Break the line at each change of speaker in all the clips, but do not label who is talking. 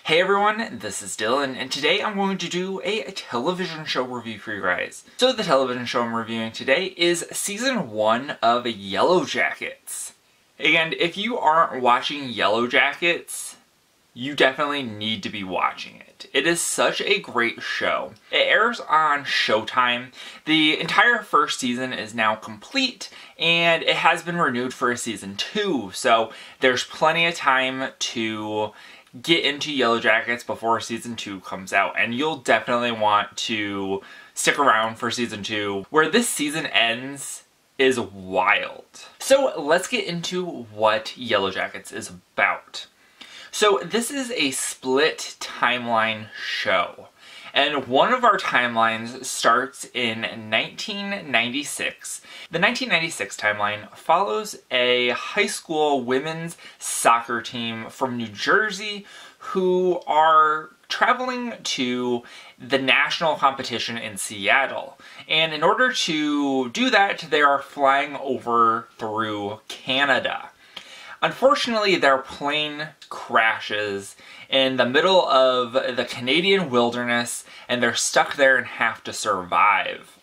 Hey everyone, this is Dylan, and today I'm going to do a television show review for you guys. So the television show I'm reviewing today is Season 1 of Yellowjackets. And if you aren't watching Yellowjackets, you definitely need to be watching it. It is such a great show. It airs on Showtime. The entire first season is now complete, and it has been renewed for a Season 2, so there's plenty of time to get into Yellowjackets before Season 2 comes out, and you'll definitely want to stick around for Season 2. Where this season ends is wild. So let's get into what Yellowjackets is about. So this is a split timeline show, and one of our timelines starts in 1996. The 1996 timeline follows a high school women's soccer team from New Jersey who are traveling to the national competition in Seattle. And in order to do that, they are flying over through Canada. Unfortunately, their plane crashes in the middle of the Canadian wilderness, and they're stuck there and have to survive.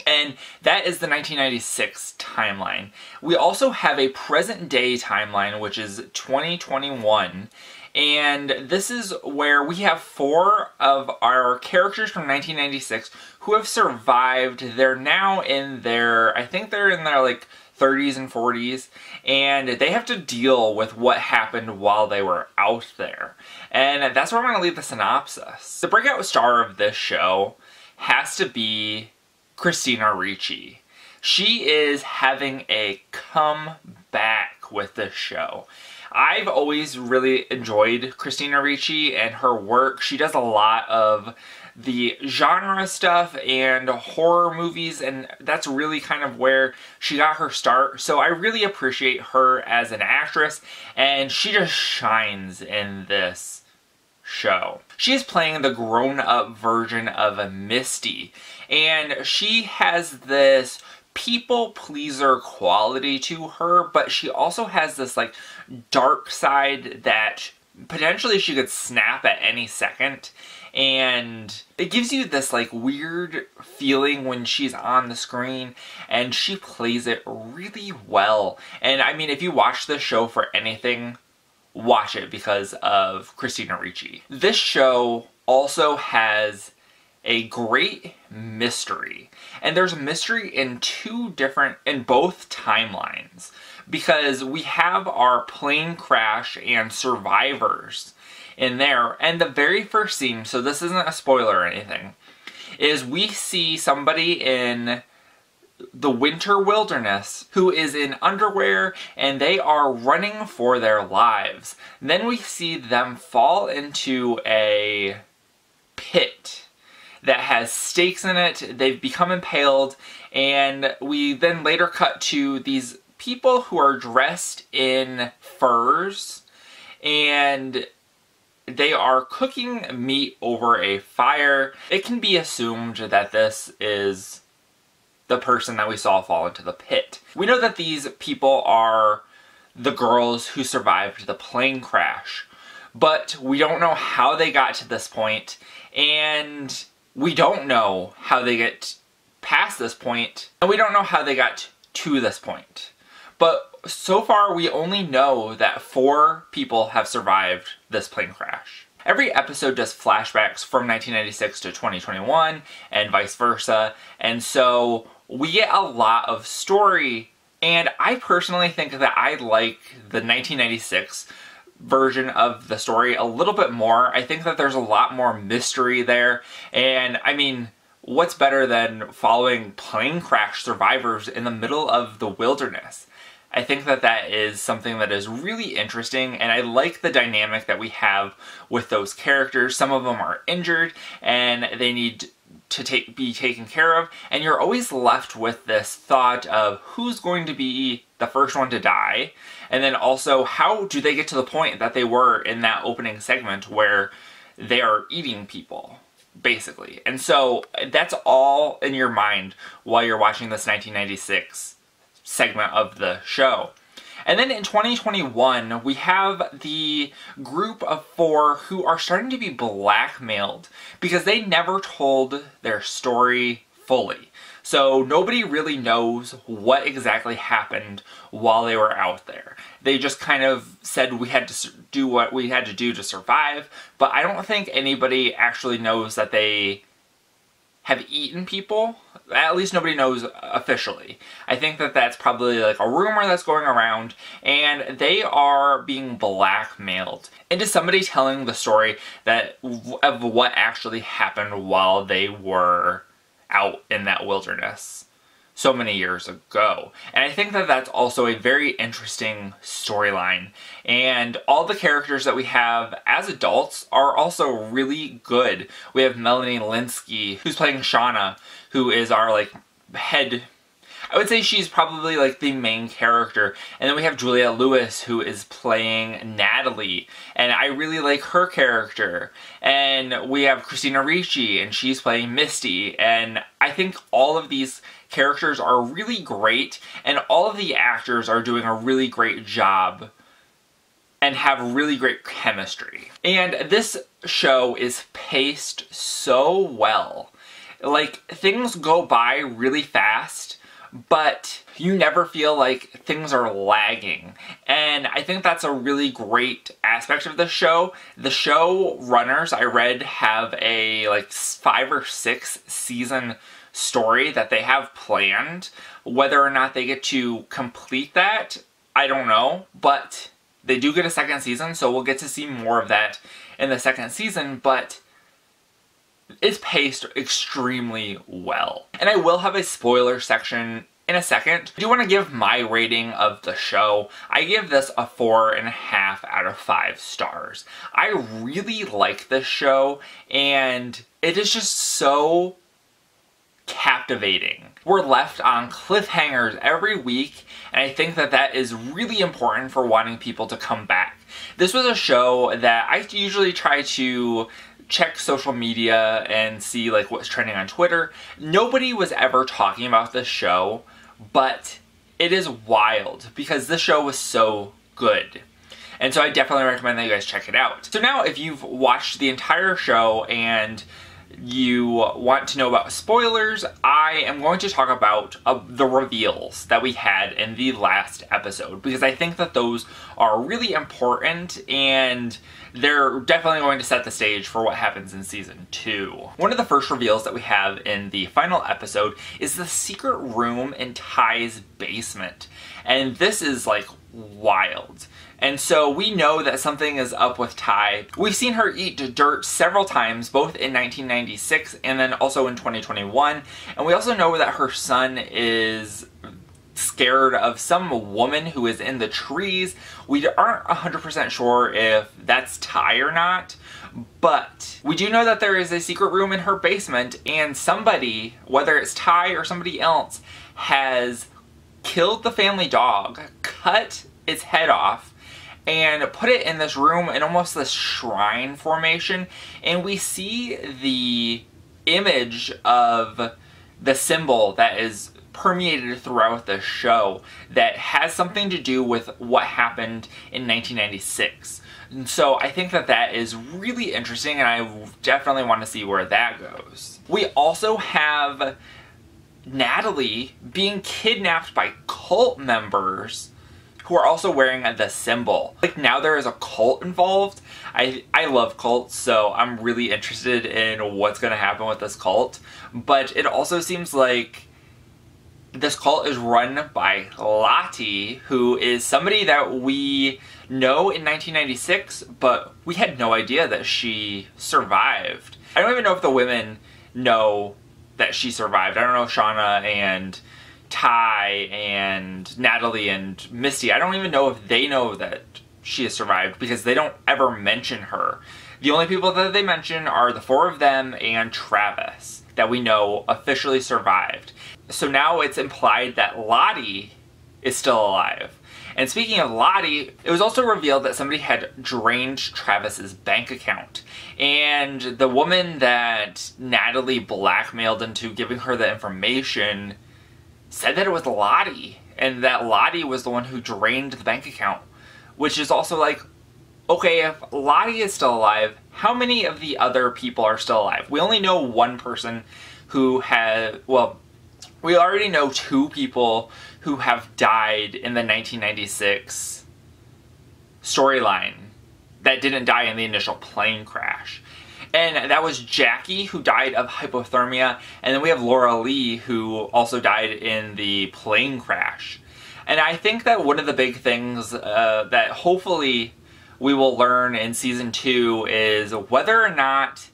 And that is the 1996 timeline. We also have a present day timeline, which is 2021. And this is where we have 4 of our characters from 1996 who have survived. They're now in their, I think they're in their like 30s and 40s, and they have to deal with what happened while they were out there. And that's where I'm going to leave the synopsis. The breakout star of this show has to be Christina Ricci. She is having a comeback with this show. I've always really enjoyed Christina Ricci and her work. She does a lot of the genre stuff and horror movies, and that's really kind of where she got her start. So I really appreciate her as an actress, and she just shines in this show. She is playing the grown-up version of Misty, and she has this people pleaser quality to her, but she also has this like dark side that potentially she could snap at any second, and it gives you this like weird feeling when she's on the screen, and she plays it really well. And I mean, if you watch this show for anything, watch it because of Christina Ricci. This show also has a great mystery, and there's a mystery in both timelines, because we have our plane crash and survivors in there. And the very first scene, so this isn't a spoiler or anything, is we see somebody in the winter wilderness who is in underwear, and they are running for their lives. Then we see them fall into a pit that has stakes in it. They've become impaled, and we then later cut to these people who are dressed in furs, and they are cooking meat over a fire. It can be assumed that this is the person that we saw fall into the pit. We know that these people are the girls who survived the plane crash, but we don't know how they got to this point, and we don't know how they get past this point, and we don't know how they got to this point. But so far, we only know that 4 people have survived this plane crash. Every episode does flashbacks from 1996 to 2021, and vice versa, and so we get a lot of story, and I personally think that I like the 1996 version of the story a little bit more. I think that there's a lot more mystery there, and I mean, what's better than following plane crash survivors in the middle of the wilderness? I think that that is something that is really interesting, and I like the dynamic that we have with those characters. Some of them are injured, and they need to be taken care of, and you're always left with this thought of who's going to be the first one to die, and then also how do they get to the point that they were in that opening segment where they are eating people, basically. And so that's all in your mind while you're watching this 1996 segment of the show. And then in 2021, we have the group of 4 who are starting to be blackmailed because they never told their story fully. So nobody really knows what exactly happened while they were out there. They just kind of said we had to do what we had to do to survive, but I don't think anybody actually knows that they have eaten people. At least nobody knows officially. I think that that's probably like a rumor that's going around, and they are being blackmailed into somebody telling the story of what actually happened while they were out in that wilderness so many years ago. And I think that that's also a very interesting storyline. And all the characters that we have as adults are also really good. We have Melanie Lynskey, who's playing Shauna, who is our like head, I would say she's probably like the main character. And then we have Juliette Lewis, who is playing Natalie, and I really like her character. And we have Christina Ricci, and she's playing Misty. And I think all of these characters are really great, and all of the actors are doing a really great job and have really great chemistry. And this show is paced so well. Like, things go by really fast, but you never feel like things are lagging. And I think that's a really great aspect of the show. The show runners, I read, have a like 5 or 6 season story that they have planned. Whether or not they get to complete that, I don't know, but they do get a second season, so we'll get to see more of that in the second season, but it's paced extremely well. And I will have a spoiler section in a second. I do want to give my rating of the show. I give this a 4.5 out of 5 stars. I really like this show, and it is just so captivating. We're left on cliffhangers every week, and I think that that is really important for wanting people to come back. This was a show that I usually try to check social media and see like what's trending on Twitter. Nobody was ever talking about this show, but it is wild because this show was so good. And so I definitely recommend that you guys check it out. So now if you've watched the entire show and you want to know about spoilers, I am going to talk about the reveals that we had in the last episode, because I think that those are really important and they're definitely going to set the stage for what happens in season 2. One of the first reveals that we have in the final episode is the secret room in Ty's basement. And this is like wild. And so we know that something is up with Ty. We've seen her eat dirt several times, both in 1996 and then also in 2021. And we also know that her son is scared of some woman who is in the trees. We aren't 100% sure if that's Ty or not, but we do know that there is a secret room in her basement, and somebody, whether it's Ty or somebody else, has killed the family dog, cut its head off, and put it in this room in almost this shrine formation. And we see the image of the symbol that is permeated throughout the show that has something to do with what happened in 1996. And so I think that that is really interesting, and I definitely want to see where that goes. We also have Natalie being kidnapped by cult members who are also wearing the symbol. Like, now there is a cult involved. I love cults, so I'm really interested in what's going to happen with this cult. But it also seems like this cult is run by Lottie, who is somebody that we know in 1996, but we had no idea that she survived. I don't even know if the women know that she survived. I don't know if Shauna and Ty and Natalie and Misty, I don't even know if they know that she has survived, because they don't ever mention her. The only people that they mention are the 4 of them and Travis that we know officially survived. So now it's implied that Lottie is still alive. And speaking of Lottie, it was also revealed that somebody had drained Travis's bank account. And the woman that Natalie blackmailed into giving her the information said that it was Lottie. and that Lottie was the one who drained the bank account. Which is also like, okay, if Lottie is still alive, how many of the other people are still alive? We only know one person who had, well, we already know 2 people who have died in the 1996 storyline that didn't die in the initial plane crash. And that was Jackie, who died of hypothermia, and then we have Laura Lee, who also died in the plane crash. And I think that one of the big things that hopefully we will learn in season 2 is whether or not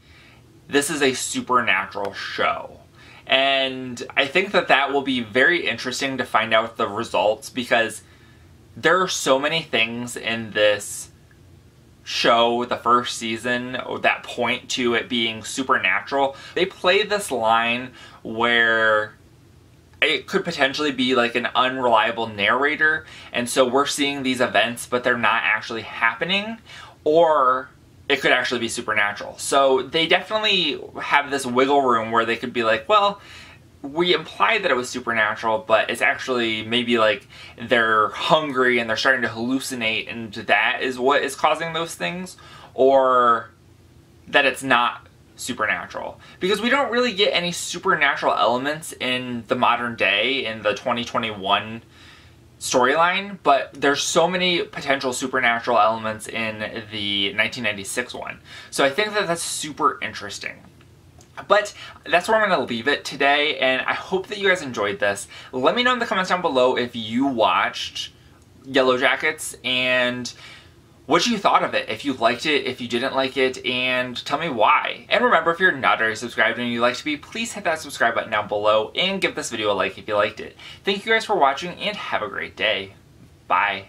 this is a supernatural show. And I think that that will be very interesting to find out the results, because there are so many things in this show, the first season, that point to it being supernatural. They play this line where it could potentially be like an unreliable narrator, and so we're seeing these events but they're not actually happening, or it could actually be supernatural. So they definitely have this wiggle room where they could be like, well, we implied that it was supernatural, but it's actually maybe like they're hungry and they're starting to hallucinate, and that is what is causing those things, or that it's not supernatural. Because we don't really get any supernatural elements in the modern day, in the 2021 storyline, but there's so many potential supernatural elements in the 1996 one. So I think that that's super interesting. But that's where I'm going to leave it today, and I hope that you guys enjoyed this. Let me know in the comments down below if you watched Yellowjackets and what you thought of it, if you liked it, if you didn't like it, and tell me why. And remember, if you're not already subscribed and you'd like to be, please hit that subscribe button down below and give this video a like if you liked it. Thank you guys for watching, and have a great day. Bye.